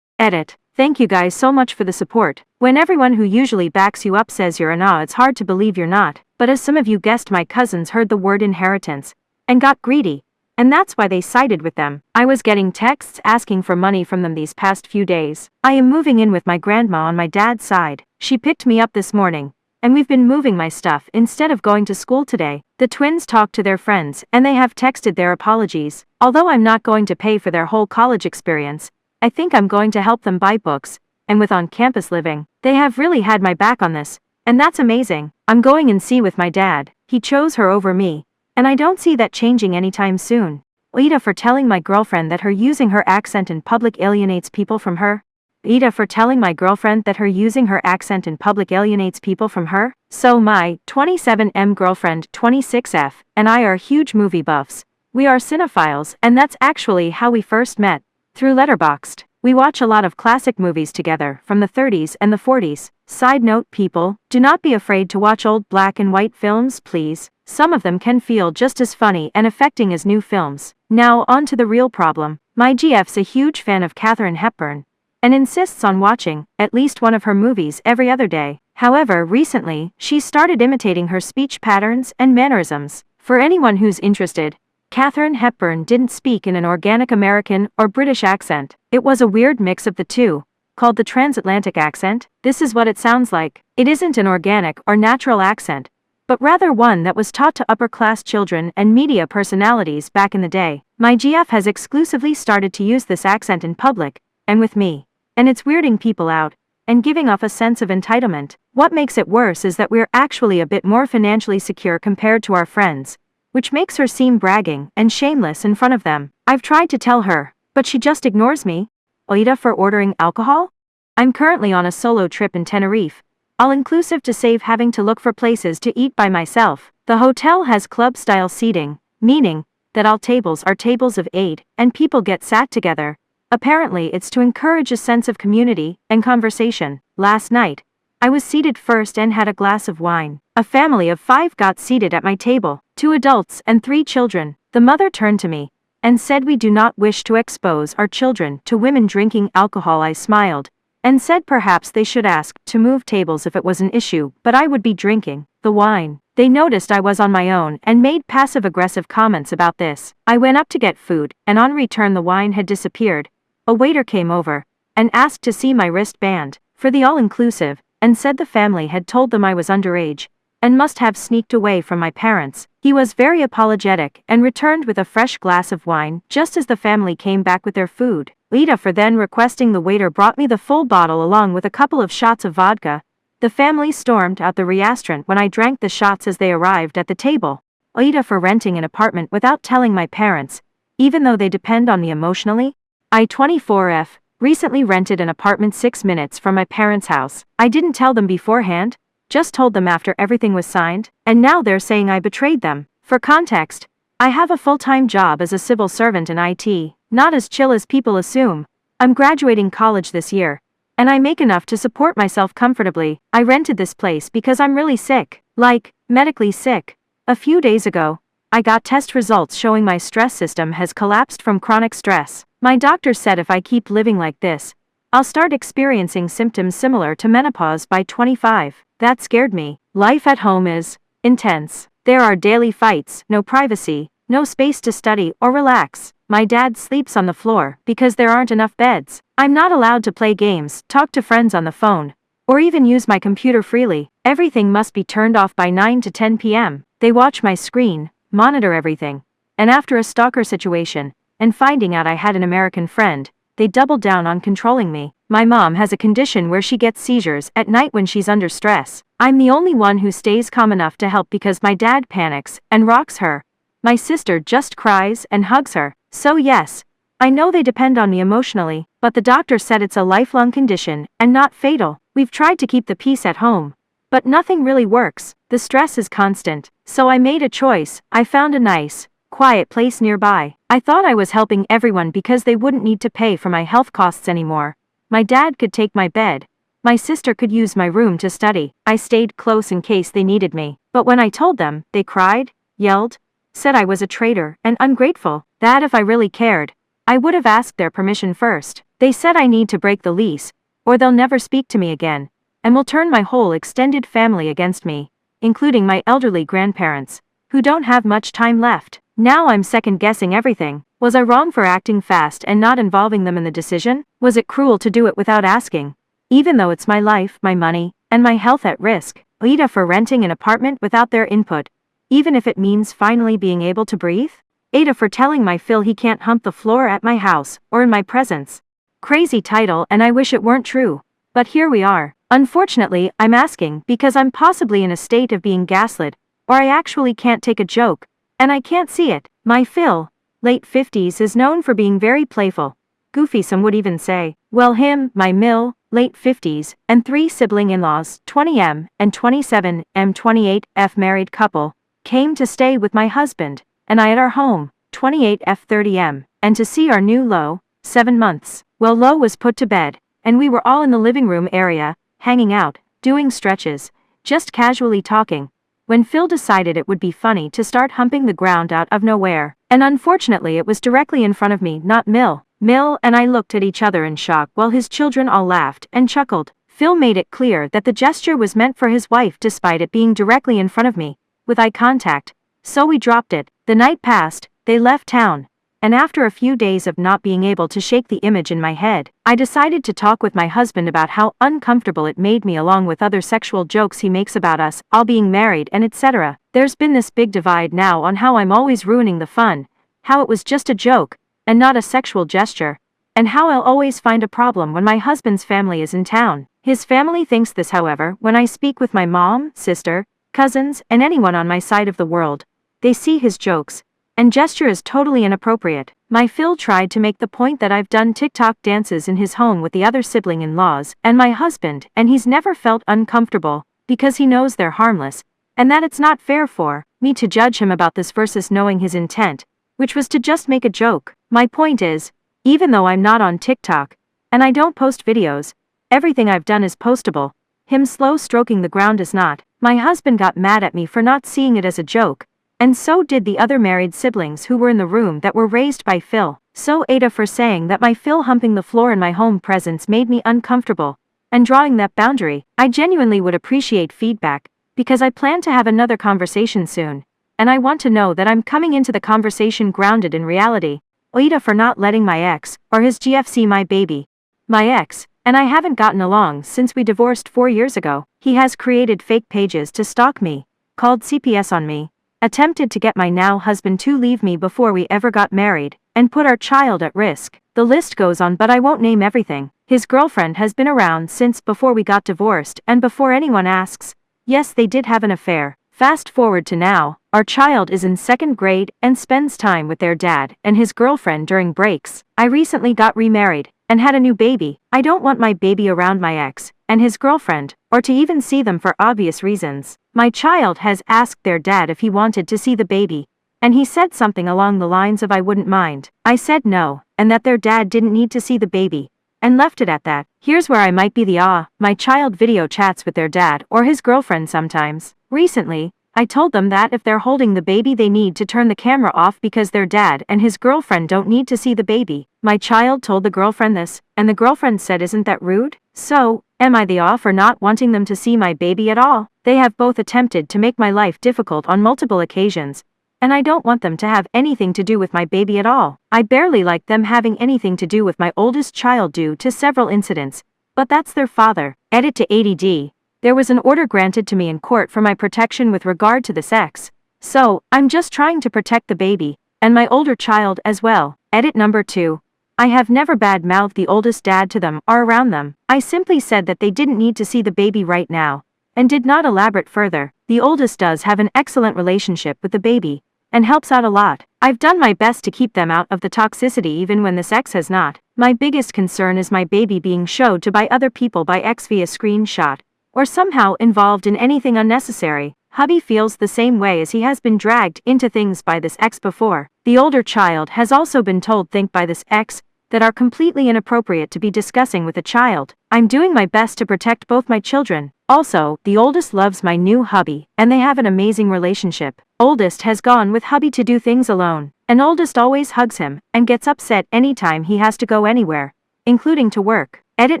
Edit. Thank you guys so much for the support. When everyone who usually backs you up says you're an aw, it's hard to believe you're not. But as some of you guessed, my cousins heard the word inheritance and got greedy, and that's why they sided with them. I was getting texts asking for money from them these past few days. I am moving in with my grandma on my dad's side. She picked me up this morning, and we've been moving my stuff instead of going to school today. The twins talked to their friends and they have texted their apologies. Although I'm not going to pay for their whole college experience, I think I'm going to help them buy books, and with on-campus living, they have really had my back on this, and that's amazing. I'm going and see with my dad. He chose her over me, and I don't see that changing anytime soon. Aitah for telling my girlfriend that her using her accent in public alienates people from her. Aitah for telling my girlfriend that her using her accent in public alienates people from her. So my 27M girlfriend 26F and I are huge movie buffs. We are cinephiles, and that's actually how we first met, through Letterboxd. We watch a lot of classic movies together from the 30s and the 40s. Side note, people, do not be afraid to watch old black and white films, please. Some of them can feel just as funny and affecting as new films. Now on to the real problem. My GF's a huge fan of Katharine Hepburn, and insists on watching at least one of her movies every other day. However, recently, she started imitating her speech patterns and mannerisms. For anyone who's interested, Katharine Hepburn didn't speak in an organic American or British accent. It was a weird mix of the two, called the transatlantic accent. This is what it sounds like. It isn't an organic or natural accent, but rather one that was taught to upper-class children and media personalities back in the day. My GF has exclusively started to use this accent in public, and with me. And it's weirding people out, and giving off a sense of entitlement. What makes it worse is that we're actually a bit more financially secure compared to our friends, which makes her seem bragging and shameless in front of them. I've tried to tell her, but she just ignores me. Aita for ordering alcohol? I'm currently on a solo trip in Tenerife, all-inclusive to save having to look for places to eat by myself. The hotel has club-style seating, meaning that all tables are tables of 8 and people get sat together. Apparently it's to encourage a sense of community and conversation. Last night, I was seated first and had a glass of wine. A family of 5 got seated at my table, 2 adults and 3 children. The mother turned to me and said, "We do not wish to expose our children to women drinking alcohol." I smiled and said perhaps they should ask to move tables if it was an issue, but I would be drinking the wine. They noticed I was on my own and made passive-aggressive comments about this. I went up to get food, and on return the wine had disappeared. A waiter came over and asked to see my wristband for the all-inclusive, and said the family had told them I was underage and must have sneaked away from my parents. He was very apologetic and returned with a fresh glass of wine just as the family came back with their food. Aita for then requesting the waiter brought me the full bottle along with a couple of shots of vodka. The family stormed out the restaurant when I drank the shots as they arrived at the table. Aita for renting an apartment without telling my parents, even though they depend on me emotionally. I 24F recently rented an apartment 6 minutes from my parents' house. I didn't tell them beforehand, just told them after everything was signed, and now they're saying I betrayed them. For context, I have a full-time job as a civil servant in IT, not as chill as people assume. I'm graduating college this year, and I make enough to support myself comfortably. I rented this place because I'm really sick, like, medically sick. A few days ago, I got test results showing my stress system has collapsed from chronic stress. My doctor said if I keep living like this, I'll start experiencing symptoms similar to menopause by 25. That scared me. Life at home is intense. There are daily fights, no privacy, no space to study or relax. My dad sleeps on the floor because there aren't enough beds. I'm not allowed to play games, talk to friends on the phone, or even use my computer freely. Everything must be turned off by 9 to 10 p.m. They watch my screen, monitor everything. And after a stalker situation, and finding out I had an American friend, they doubled down on controlling me. My mom has a condition where she gets seizures at night when she's under stress. I'm the only one who stays calm enough to help because my dad panics and rocks her. My sister just cries and hugs her. So yes, I know they depend on me emotionally, but the doctor said it's a lifelong condition and not fatal. We've tried to keep the peace at home, but nothing really works. The stress is constant. So I made a choice. I found a nice, quiet place nearby. I thought I was helping everyone because they wouldn't need to pay for my health costs anymore. My dad could take my bed. My sister could use my room to study. I stayed close in case they needed me. But when I told them, they cried, yelled, said I was a traitor and ungrateful. That if I really cared, I would have asked their permission first. They said I need to break the lease, or they'll never speak to me again, and will turn my whole extended family against me, including my elderly grandparents, who don't have much time left. Now I'm second-guessing everything. Was I wrong for acting fast and not involving them in the decision? Was it cruel to do it without asking? Even though it's my life, my money, and my health at risk. Aita for renting an apartment without their input, even if it means finally being able to breathe? Aita for telling my Phil he can't hump the floor at my house, or in my presence. Crazy title, and I wish it weren't true. But here we are. Unfortunately, I'm asking because I'm possibly in a state of being gaslit, or I actually can't take a joke, and I can't see it. My Phil, late 50s, is known for being very playful. Goofy, some would even say. Well, him, my Mill, late 50s, and 3 sibling in-laws, 20M and 27M 28F married couple, came to stay with my husband and I at our home, 28F 30M, and to see our new Lo, 7 months. Well, Lo was put to bed, and we were all in the living room area, hanging out, doing stretches, just casually talking, when Phil decided it would be funny to start humping the ground out of nowhere. And unfortunately it was directly in front of me, not Mill. Mill and I looked at each other in shock while his children all laughed and chuckled. Phil made it clear that the gesture was meant for his wife despite it being directly in front of me, with eye contact. So we dropped it. The night passed, they left town. And after a few days of not being able to shake the image in my head, I decided to talk with my husband about how uncomfortable it made me along with other sexual jokes he makes about us, all being married and etc. There's been this big divide now on how I'm always ruining the fun, how it was just a joke, and not a sexual gesture, and how I'll always find a problem when my husband's family is in town. His family thinks this, however, when I speak with my mom, sister, cousins, and anyone on my side of the world, they see his jokes and gesture is totally inappropriate. My Phil tried to make the point that I've done TikTok dances in his home with the other sibling-in-laws and my husband, and he's never felt uncomfortable, because he knows they're harmless, and that it's not fair for me to judge him about this versus knowing his intent, which was to just make a joke. My point is, even though I'm not on TikTok, and I don't post videos, everything I've done is postable. Him slow stroking the ground is not. My husband got mad at me for not seeing it as a joke, and so did the other married siblings who were in the room that were raised by Phil. So Ada for saying that my Phil humping the floor in my home presence made me uncomfortable, and drawing that boundary. I genuinely would appreciate feedback, because I plan to have another conversation soon, and I want to know that I'm coming into the conversation grounded in reality. Ada for not letting my ex, or his GF see my baby. My ex, and I haven't gotten along since we divorced 4 years ago. He has created fake pages to stalk me, called CPS on me, attempted to get my now husband to leave me before we ever got married, and put our child at risk. The list goes on, but I won't name everything. His girlfriend has been around since before we got divorced, and before anyone asks, yes, they did have an affair. Fast forward to now, our child is in 2nd grade and spends time with their dad and his girlfriend during breaks. I recently got remarried and had a new baby. I don't want my baby around my ex and his girlfriend, or to even see them for obvious reasons. My child has asked their dad if he wanted to see the baby, and he said something along the lines of I wouldn't mind. I said no, and that their dad didn't need to see the baby, and left it at that. Here's where I might be the my child video chats with their dad or his girlfriend sometimes. Recently, I told them that if they're holding the baby they need to turn the camera off because their dad and his girlfriend don't need to see the baby. My child told the girlfriend this, and the girlfriend said, isn't that rude? So, am I the for not wanting them to see my baby at all? They have both attempted to make my life difficult on multiple occasions, and I don't want them to have anything to do with my baby at all. I barely like them having anything to do with my oldest child due to several incidents, but that's their father. Edit to ADD. There was an order granted to me in court for my protection with regard to this ex, so I'm just trying to protect the baby, and my older child as well. Edit number 2. I have never bad-mouthed the oldest dad to them or around them. I simply said that they didn't need to see the baby right now, and did not elaborate further. The oldest does have an excellent relationship with the baby, and helps out a lot. I've done my best to keep them out of the toxicity even when this ex has not. My biggest concern is my baby being showed to by other people by ex via screenshot, or somehow involved in anything unnecessary. Hubby feels the same way as he has been dragged into things by this ex before. The older child has also been told things by this ex that are completely inappropriate to be discussing with a child. I'm doing my best to protect both my children. Also, the oldest loves my new hubby, and they have an amazing relationship. Oldest has gone with hubby to do things alone, and oldest always hugs him, and gets upset anytime he has to go anywhere, including to work. Edit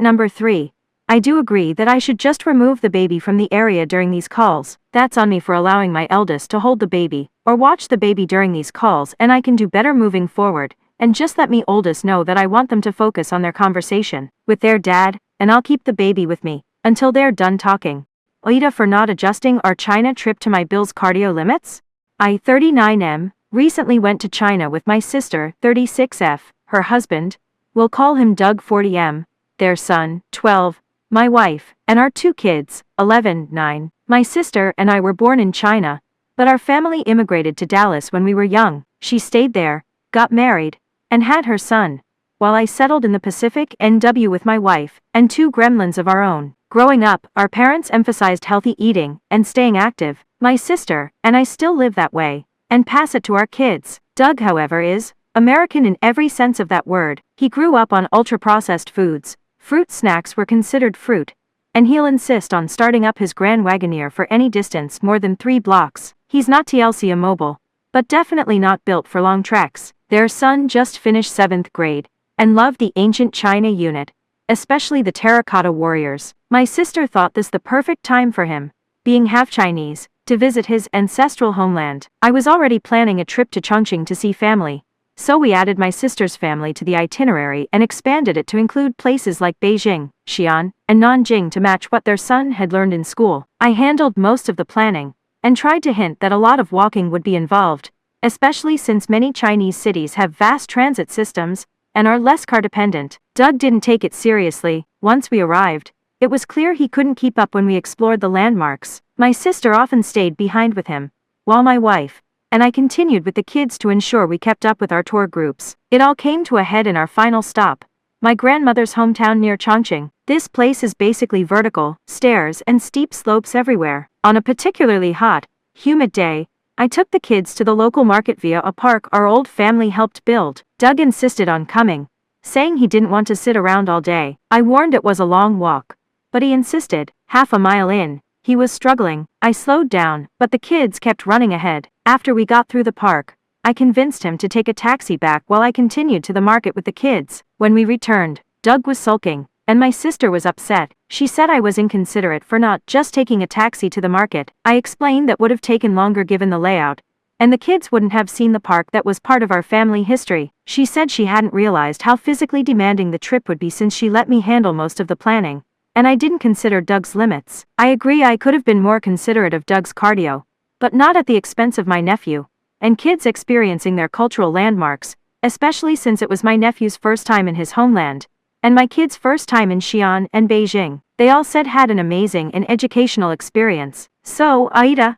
number 3. I do agree that I should just remove the baby from the area during these calls. That's on me for allowing my eldest to hold the baby, or watch the baby during these calls, and I can do better moving forward, and just let me oldest know that I want them to focus on their conversation with their dad, and I'll keep the baby with me until they're done talking. Ada for not adjusting our China trip to my Bill's cardio limits. I, 39M, recently went to China with my sister, 36F, her husband, we'll call him Doug, 40M, their son, 12, my wife, and our 2 kids, 11, 9. My sister and I were born in China, but our family immigrated to Dallas when we were young. She stayed there, got married, and had her son, while I settled in the Pacific NW with my wife, and 2 gremlins of our own. Growing up, our parents emphasized healthy eating and staying active. My sister and I still live that way, and pass it to our kids. Doug, however, is American in every sense of that word. He grew up on ultra-processed foods. Fruit snacks were considered fruit, and he'll insist on starting up his Grand Wagoneer for any distance more than 3 blocks. He's not TLC immobile, but definitely not built for long treks. Their son just finished 7th grade, and loved the ancient China unit, especially the terracotta warriors. My sister thought this the perfect time for him, being half Chinese, to visit his ancestral homeland. I was already planning a trip to Chongqing to see family, so we added my sister's family to the itinerary and expanded it to include places like Beijing, Xi'an, and Nanjing to match what their son had learned in school. I handled most of the planning, and tried to hint that a lot of walking would be involved, especially since many Chinese cities have vast transit systems and are less car-dependent. Doug didn't take it seriously. Once we arrived, it was clear he couldn't keep up when we explored the landmarks. My sister often stayed behind with him, while my wife and I continued with the kids to ensure we kept up with our tour groups. It all came to a head in our final stop, my grandmother's hometown near Chongqing. This place is basically vertical, stairs and steep slopes everywhere. On a particularly hot, humid day, I took the kids to the local market via a park our old family helped build. Doug insisted on coming, saying he didn't want to sit around all day. I warned it was a long walk, but he insisted. Half a mile in, he was struggling. I slowed down, but the kids kept running ahead. After we got through the park, I convinced him to take a taxi back while I continued to the market with the kids. When we returned, Doug was sulking, and my sister was upset. She said I was inconsiderate for not just taking a taxi to the market. I explained that would have taken longer given the layout, and the kids wouldn't have seen the park that was part of our family history. She said she hadn't realized how physically demanding the trip would be since she let me handle most of the planning, and I didn't consider Doug's limits. I agree I could have been more considerate of Doug's cardio, but not at the expense of my nephew and kids experiencing their cultural landmarks, especially since it was my nephew's first time in his homeland, and my kids' first time in Xi'an and Beijing. They all said had an amazing and educational experience. So, Aita,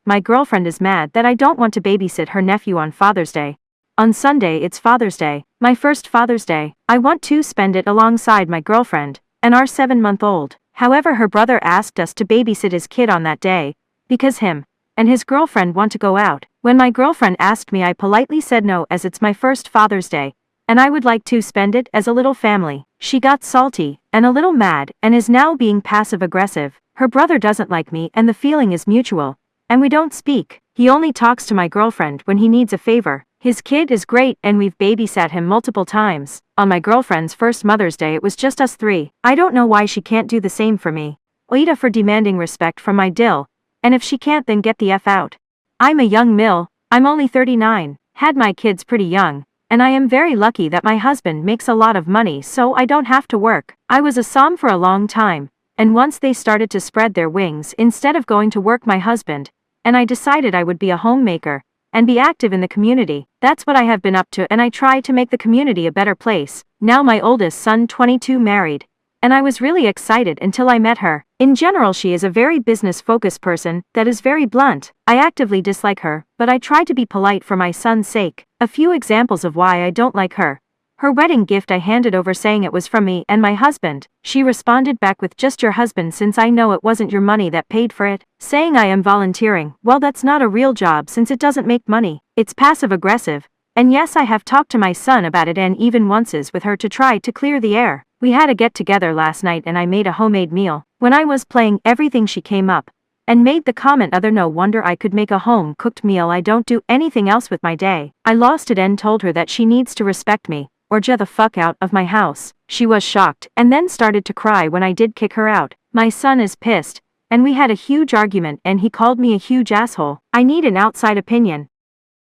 my girlfriend is mad that I don't want to babysit her nephew on Father's Day. On Sunday it's Father's Day, my first Father's Day. I want to spend it alongside my girlfriend and our 7-month-old. However, her brother asked us to babysit his kid on that day, because him and his girlfriend want to go out. When my girlfriend asked me, I politely said no, as it's my first Father's Day, and I would like to spend it as a little family. She got salty and a little mad and is now being passive-aggressive. Her brother doesn't like me and the feeling is mutual, and we don't speak. He only talks to my girlfriend when he needs a favor. His kid is great and we've babysat him multiple times. On my girlfriend's first Mother's Day it was just us three. I don't know why she can't do the same for me. Aita for demanding respect from my dill, and if she can't then get the F out. I'm a young mill, I'm only 39, had my kids pretty young, and I am very lucky that my husband makes a lot of money so I don't have to work. I was a som for a long time, and once they started to spread their wings instead of going to work, my husband and I decided I would be a homemaker and be active in the community. That's what I have been up to, and I try to make the community a better place. Now my oldest son, 22, married, and I was really excited until I met her. In general, she is a very business-focused person that is very blunt. I actively dislike her, but I try to be polite for my son's sake. A few examples of why I don't like her. Her wedding gift I handed over saying it was from me and my husband. She responded back with, just your husband, since I know it wasn't your money that paid for it. Saying I am volunteering. Well, that's not a real job since it doesn't make money. It's passive-aggressive. And yes, I have talked to my son about it and even onces with her to try to clear the air. We had a get-together last night and I made a homemade meal. When I was playing everything she came up and made the comment, other no wonder I could make a home-cooked meal. I don't do anything else with my day. I lost it and told her that she needs to respect me or get the fuck out of my house. She was shocked and then started to cry when I did kick her out. My son is pissed, and we had a huge argument and he called me a huge asshole. I need an outside opinion.